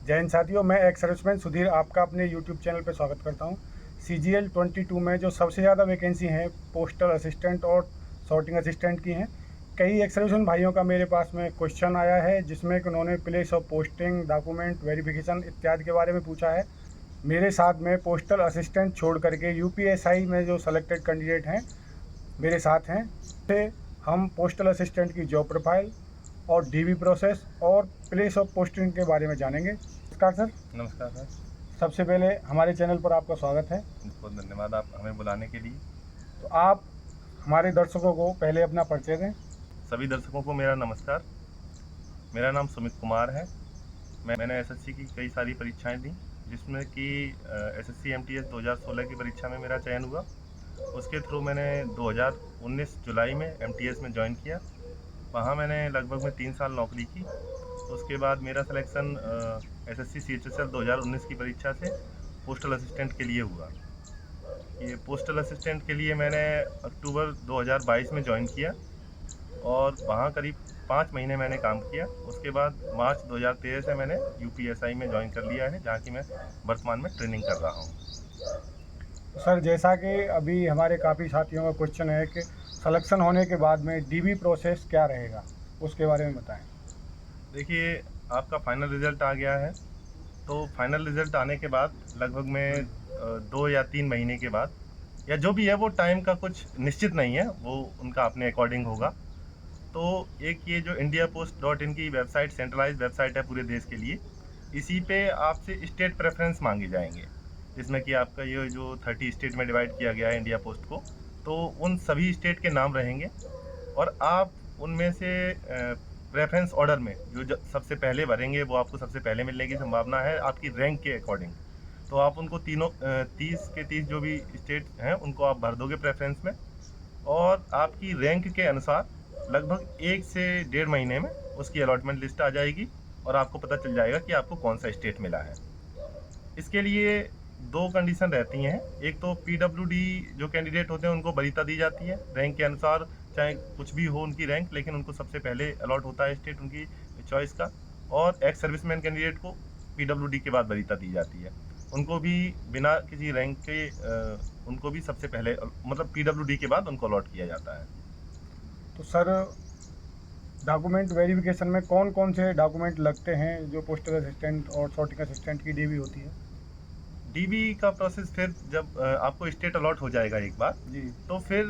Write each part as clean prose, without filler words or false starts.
जय हिंद साथियों, मैं एक्स सर्विसमैन सुधीर आपका अपने यूट्यूब चैनल पर स्वागत करता हूं। CGL 22 में जो सबसे ज़्यादा वैकेंसी हैं पोस्टल असिस्टेंट और सॉर्टिंग असिस्टेंट की हैं। कई एक्स सर्विसमैन भाइयों का मेरे पास में क्वेश्चन आया है जिसमें कि उन्होंने place of posting, document verification इत्यादि के बारे में पूछा है। मेरे साथ में पोस्टल असिस्टेंट छोड़ करके UPSI में जो सेलेक्टेड कैंडिडेट हैं मेरे साथ हैं। से हम पोस्टल असिस्टेंट की जॉब प्रोफाइल और DV प्रोसेस और प्लेस ऑफ पोस्टिंग के बारे में जानेंगे। नमस्कार सर। नमस्कार सर। सबसे पहले हमारे चैनल पर आपका स्वागत है। बहुत धन्यवाद आप हमें बुलाने के लिए। तो आप हमारे दर्शकों को पहले अपना परिचय दें। सभी दर्शकों को मेरा नमस्कार। मेरा नाम सुमित कुमार है। मैंने एसएससी की कई सारी परीक्षाएं दी, जिसमें कि SSC MTS 2016 की परीक्षा में मेरा चयन हुआ। उसके थ्रू मैंने 2019 जुलाई में MTS में ज्वाइन किया। वहाँ मैंने लगभग में 3 साल नौकरी की। उसके बाद मेरा सिलेक्शन SSC CHSL 2019 की परीक्षा से पोस्टल असिस्टेंट के लिए हुआ। ये पोस्टल असिस्टेंट के लिए मैंने अक्टूबर 2022 में ज्वाइन किया और वहाँ करीब 5 महीने मैंने काम किया। उसके बाद मार्च 2013 से मैंने UPSI में ज्वाइन कर लिया है, जहाँ की मैं वर्तमान में ट्रेनिंग कर रहा हूँ। तो सर, जैसा कि अभी हमारे काफ़ी साथियों का क्वेश्चन है कि सिलेक्शन होने के बाद में DV प्रोसेस क्या रहेगा, उसके बारे में बताएं। देखिए, आपका फाइनल रिजल्ट आ गया है, तो फाइनल रिजल्ट आने के बाद लगभग में 2 या 3 महीने के बाद, या जो भी है वो टाइम का कुछ निश्चित नहीं है, वो उनका अपने अकॉर्डिंग होगा। तो एक ये जो indiapost.in की वेबसाइट सेंट्रलाइज वेबसाइट है पूरे देश के लिए, इसी पे आपसे स्टेट प्रेफरेंस मांगे जाएंगे, जिसमें कि आपका ये जो 30 स्टेट में डिवाइड किया गया है इंडिया पोस्ट को, तो उन सभी स्टेट के नाम रहेंगे और आप उनमें से प्रेफरेंस ऑर्डर में जो सबसे पहले भरेंगे वो आपको सबसे पहले मिलने की संभावना है आपकी रैंक के अकॉर्डिंग। तो आप उनको तीनों 30 के 30 जो भी स्टेट हैं उनको आप भर दोगे प्रेफरेंस में, और आपकी रैंक के अनुसार लगभग 1 से 1.5 महीने में उसकी अलॉटमेंट लिस्ट आ जाएगी और आपको पता चल जाएगा कि आपको कौन सा स्टेट मिला है। इसके लिए 2 कंडीशन रहती हैं। एक तो PWD जो कैंडिडेट होते हैं उनको वरीयता दी जाती है रैंक के अनुसार, चाहे कुछ भी हो उनकी रैंक, लेकिन उनको सबसे पहले अलॉट होता है स्टेट उनकी चॉइस का। और एक्स सर्विसमैन कैंडिडेट को PWD के बाद वरीयता दी जाती है। उनको भी बिना किसी रैंक के उनको भी सबसे पहले मतलब PWD के बाद उनको अलॉट किया जाता है। तो सर, डॉक्यूमेंट वेरिफिकेशन में कौन कौन से डॉक्यूमेंट लगते हैं जो पोस्टल असिस्टेंट और सॉर्टिंग असिस्टेंट की DV होती है? DB का प्रोसेस फिर जब आपको स्टेट अलॉट हो जाएगा एक बार, जी। तो फिर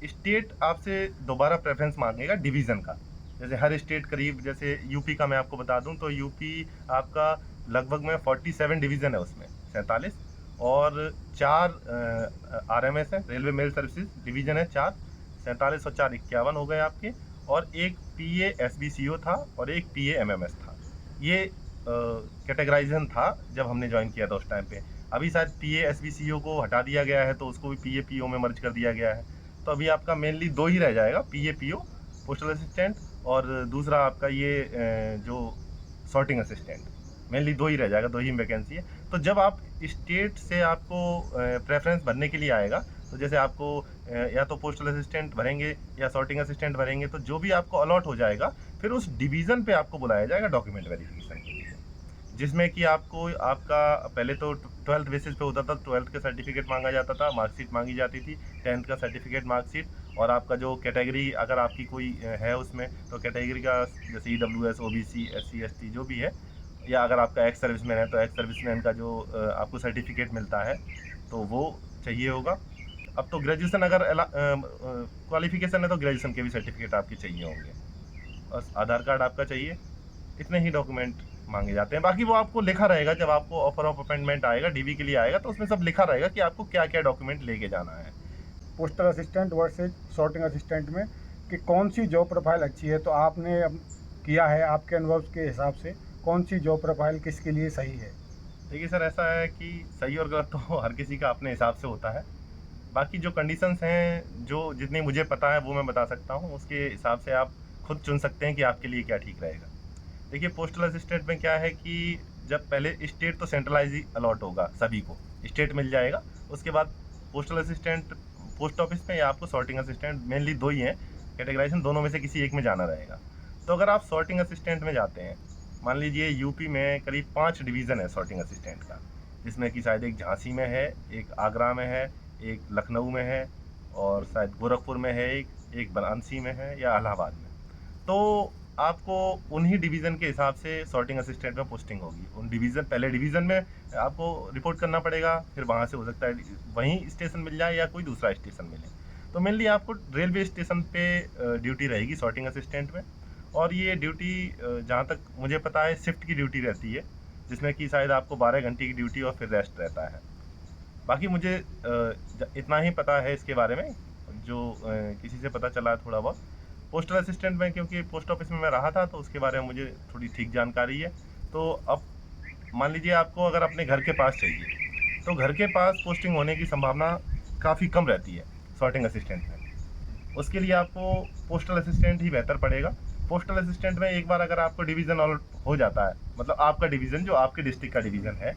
स्टेट आपसे दोबारा प्रेफरेंस मांगेगा डिवीज़न का। जैसे हर स्टेट करीब, जैसे यूपी का मैं आपको बता दूं तो यूपी आपका लगभग में 47 डिवीज़न है, उसमें 47, और 4 RMS है, रेलवे मेल सर्विसेज डिवीज़न है 4, 47 और 4 51 हो गए आपके, और एक PA SBCO था और एक PA MMS था। ये कैटेगराइजेशन था जब हमने ज्वाइन किया था उस टाइम पे। अभी शायद PA SBCO को हटा दिया गया है, तो उसको भी PA PO में मर्ज कर दिया गया है। तो अभी आपका मेनली 2 ही रह जाएगा, PA PO पोस्टल असिस्टेंट, और दूसरा आपका ये जो सॉर्टिंग असिस्टेंट। मेनली 2 ही रह जाएगा, 2 ही वैकेंसी है। तो जब आप स्टेट से आपको प्रेफरेंस भरने के लिए आएगा, तो जैसे आपको या तो पोस्टल असिस्टेंट भरेंगे या सॉर्टिंग असिस्टेंट भरेंगे, तो जो भी आपको अलॉट हो जाएगा फिर उस डिवीज़न पे आपको बुलाया जाएगा डॉक्यूमेंट वेरिफिकेशन के लिए, जिसमें कि आपको आपका पहले तो 12th बेसिस पे होता था। 12th का सर्टिफिकेट मांगा जाता था, मार्कशीट मांगी जाती थी, 10th का सर्टिफिकेट, मार्कशीट, और आपका जो कैटेगरी अगर आपकी कोई है उसमें, तो कैटेगरी का जैसे EWS OBC SC ST जो भी है, या अगर आपका एक्स सर्विसमैन है तो एक्स सर्विसमैन का जो आपको सर्टिफिकेट मिलता है तो वो चाहिए होगा। अब तो ग्रेजुएशन अगर क्वालिफिकेशन है तो ग्रेजुएशन के भी सर्टिफिकेट आपके चाहिए होंगे। बस आधार कार्ड आपका चाहिए। इतने ही डॉक्यूमेंट मांगे जाते हैं। बाकी वो आपको लिखा रहेगा, जब आपको ऑफर ऑफ अपॉइंटमेंट आएगा DB के लिए आएगा, तो उसमें सब लिखा रहेगा कि आपको क्या क्या डॉक्यूमेंट लेके जाना है। Postal assistant versus sorting assistant में कि कौन सी जॉब प्रोफाइल अच्छी है, तो आपने किया है आपके अनुभव के हिसाब से कौन सी जॉब प्रोफाइल किसके लिए सही है? देखिए सर, ऐसा है कि सही और गलत तो हर किसी का अपने हिसाब से होता है। बाकी जो कंडीशंस हैं, जो जितनी मुझे पता है वो मैं बता सकता हूँ, उसके हिसाब से आप खुद चुन सकते हैं कि आपके लिए क्या ठीक रहेगा। देखिए, पोस्टल असिस्टेंट में क्या है कि जब पहले स्टेट तो सेंट्रलाइज ही अलॉट होगा, सभी को स्टेट मिल जाएगा। उसके बाद पोस्टल असिस्टेंट पोस्ट ऑफिस में, या आपको सॉर्टिंग असिस्टेंट, मेनली 2 ही हैं कैटेगराइजेशन, दोनों में से किसी एक में जाना रहेगा। तो अगर आप सॉर्टिंग असिस्टेंट में जाते हैं मान लीजिए यूपी में करीब 5 डिवीज़न है सॉर्टिंग असिस्टेंट का, जिसमें कि शायद एक झांसी में है, एक आगरा में है, एक लखनऊ में है और शायद गोरखपुर में है, एक वाराणसी में है या इलाहाबाद में। तो आपको उन्हीं डिवीज़न के हिसाब से सॉर्टिंग असिस्टेंट में पोस्टिंग होगी। उन डिवीज़न पहले डिवीज़न में आपको रिपोर्ट करना पड़ेगा, फिर वहाँ से हो सकता है वहीं स्टेशन मिल जाए या कोई दूसरा स्टेशन मिले। तो मेनली आपको रेलवे स्टेशन पे ड्यूटी रहेगी सॉर्टिंग असिस्टेंट में। और ये ड्यूटी जहाँ तक मुझे पता है शिफ्ट की ड्यूटी रहती है, जिसमें कि शायद आपको 12 घंटे की ड्यूटी और फिर रेस्ट रहता है। बाकी मुझे इतना ही पता है इसके बारे में, जो किसी से पता चला है थोड़ा बहुत। पोस्टल असिस्टेंट में क्योंकि पोस्ट ऑफिस में मैं रहा था, तो उसके बारे में मुझे थोड़ी ठीक जानकारी है। तो अब मान लीजिए आपको अगर अपने घर के पास चाहिए, तो घर के पास पोस्टिंग होने की संभावना काफ़ी कम रहती है सॉर्टिंग असिस्टेंट में। उसके लिए आपको पोस्टल असिस्टेंट ही बेहतर पड़ेगा। पोस्टल असिस्टेंट में एक बार अगर आपको डिवीज़न ऑल हो जाता है, मतलब आपका डिवीज़न जो आपके डिस्ट्रिक्ट का डिवीज़न है,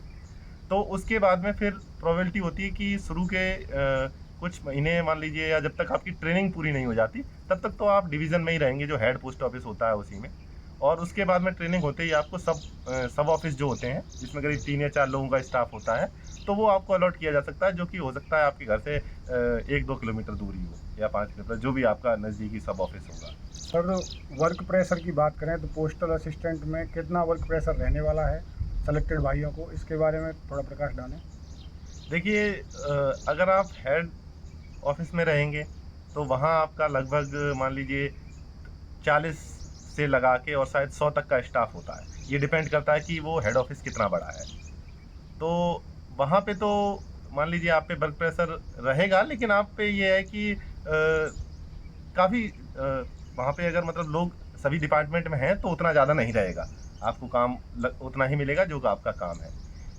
तो उसके बाद में फिर प्रोबेबिलिटी होती है कि शुरू के कुछ महीने मान लीजिए या जब तक आपकी ट्रेनिंग पूरी नहीं हो जाती, तब तक तो आप डिवीज़न में ही रहेंगे, जो हेड पोस्ट ऑफिस होता है उसी में। और उसके बाद में ट्रेनिंग होते ही आपको सब ऑफिस जो होते हैं, जिसमें करीब 3 या 4 लोगों का स्टाफ होता है, तो वो आपको अलॉट किया जा सकता है, जो कि हो सकता है आपके घर से 1-2 किलोमीटर दूरी हो या 5 किलोमीटर, जो भी आपका नज़दीकी सब ऑफिस होगा। सर, वर्क प्रेशर की बात करें तो पोस्टल असिस्टेंट में कितना वर्क प्रेशर रहने वाला है सेलेक्टेड भाइयों को, इसके बारे में थोड़ा प्रकाश डालें। देखिए, अगर आप हेड ऑफिस में रहेंगे, तो वहाँ आपका लगभग मान लीजिए 40 से लगा के और शायद 100 तक का स्टाफ होता है। ये डिपेंड करता है कि वो हेड ऑफिस कितना बड़ा है। तो वहाँ पे तो मान लीजिए आप पे वर्क प्रेशर रहेगा, लेकिन आप पे ये है कि काफ़ी वहाँ पे अगर मतलब लोग सभी डिपार्टमेंट में हैं, तो उतना ज़्यादा नहीं रहेगा। आपको काम उतना ही मिलेगा जो आपका काम है।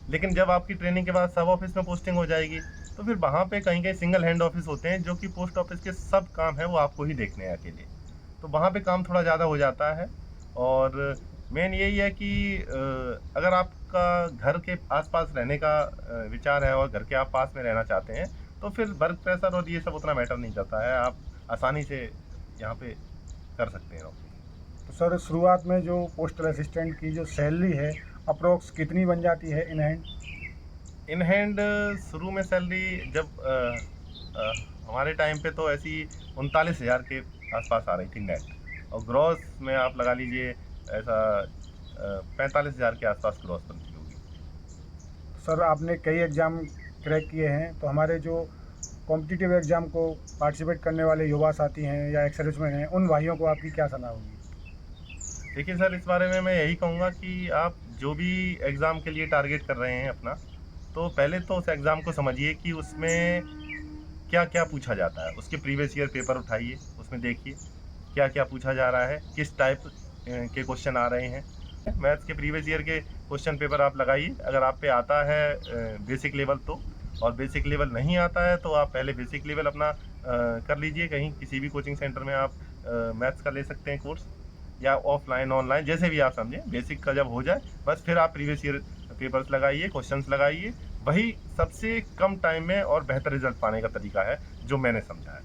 लेकिन जब आपकी ट्रेनिंग के बाद सब ऑफिस में पोस्टिंग हो जाएगी, तो फिर वहाँ पे कहीं-कहीं सिंगल हैंड ऑफिस होते हैं, जो कि पोस्ट ऑफिस के सब काम है वो आपको ही देखने हैं अकेले। तो वहाँ पे काम थोड़ा ज़्यादा हो जाता है। और मेन यही है कि अगर आपका घर के आस-पास रहने का विचार है और घर के आप पास में रहना चाहते हैं, तो फिर वर्क प्रेशर और ये सब उतना मैटर नहीं करता है। आप आसानी से यहाँ पे कर सकते हैं नौकरी। तो सर, शुरुआत में जो पोस्टल असिस्टेंट की जो सैलरी है अप्रोक्स कितनी बन जाती है इन हैंड? इन हैंड शुरू में सैलरी जब हमारे टाइम पे तो ऐसी 39,000 के आसपास आ रही थी नेट, और ग्रॉस में आप लगा लीजिए ऐसा 45,000 के आसपास ग्रॉस बनती होगी। सर, आपने कई एग्ज़ाम क्रैक किए हैं, तो हमारे जो कॉम्पिटिटिव एग्ज़ाम को पार्टिसिपेट करने वाले युवा साथी हैं या एक्स सर्विसमैन हैं, उन भाइयों को आपकी क्या सलाह होगी? देखिए सर, इस बारे में मैं यही कहूँगा कि आप जो भी एग्ज़ाम के लिए टारगेट कर रहे हैं अपना, तो पहले तो उस एग्ज़ाम को समझिए कि उसमें क्या-क्या पूछा जाता है। उसके प्रीवियस ईयर पेपर उठाइए, उसमें देखिए क्या-क्या पूछा जा रहा है, किस टाइप के क्वेश्चन आ रहे हैं। मैथ्स के प्रीवियस ईयर के क्वेश्चन पेपर आप लगाइए, अगर आप पे आता है बेसिक लेवल तो, और बेसिक लेवल नहीं आता है तो आप पहले बेसिक लेवल अपना कर लीजिए। कहीं किसी भी कोचिंग सेंटर में आप मैथ्स का ले सकते हैं कोर्स, या ऑफलाइन ऑनलाइन जैसे भी आप समझें। बेसिक का जब हो जाए, बस फिर आप प्रीवियस ईयर पेपर्स लगाइए, क्वेश्चंस लगाइए। वही सबसे कम टाइम में और बेहतर रिजल्ट पाने का तरीका है, जो मैंने समझा है।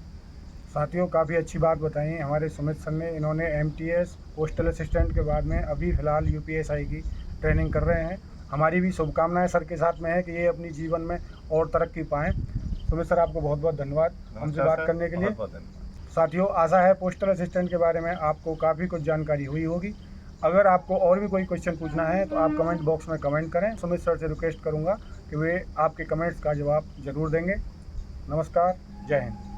साथियों, काफ़ी अच्छी बात बताई हमारे सुमित सर ने। इन्होंने एमटीएस पोस्टल असिस्टेंट के बाद में अभी फ़िलहाल यूपीएसआई की ट्रेनिंग कर रहे हैं। हमारी भी शुभकामनाएं सर के साथ में है कि ये अपनी जीवन में और तरक्की पाएँ। सुमित सर, आपको बहुत बहुत धन्यवाद हमसे बात करने के लिए। बहुत धन्यवाद। साथियों, आशा है पोस्टल असिस्टेंट के बारे में आपको काफ़ी कुछ जानकारी हुई होगी। अगर आपको और भी कोई क्वेश्चन पूछना है तो आप कमेंट बॉक्स में कमेंट करें। सुमित सर से रिक्वेस्ट करूंगा कि वे आपके कमेंट्स का जवाब ज़रूर देंगे। नमस्कार, जय हिंद।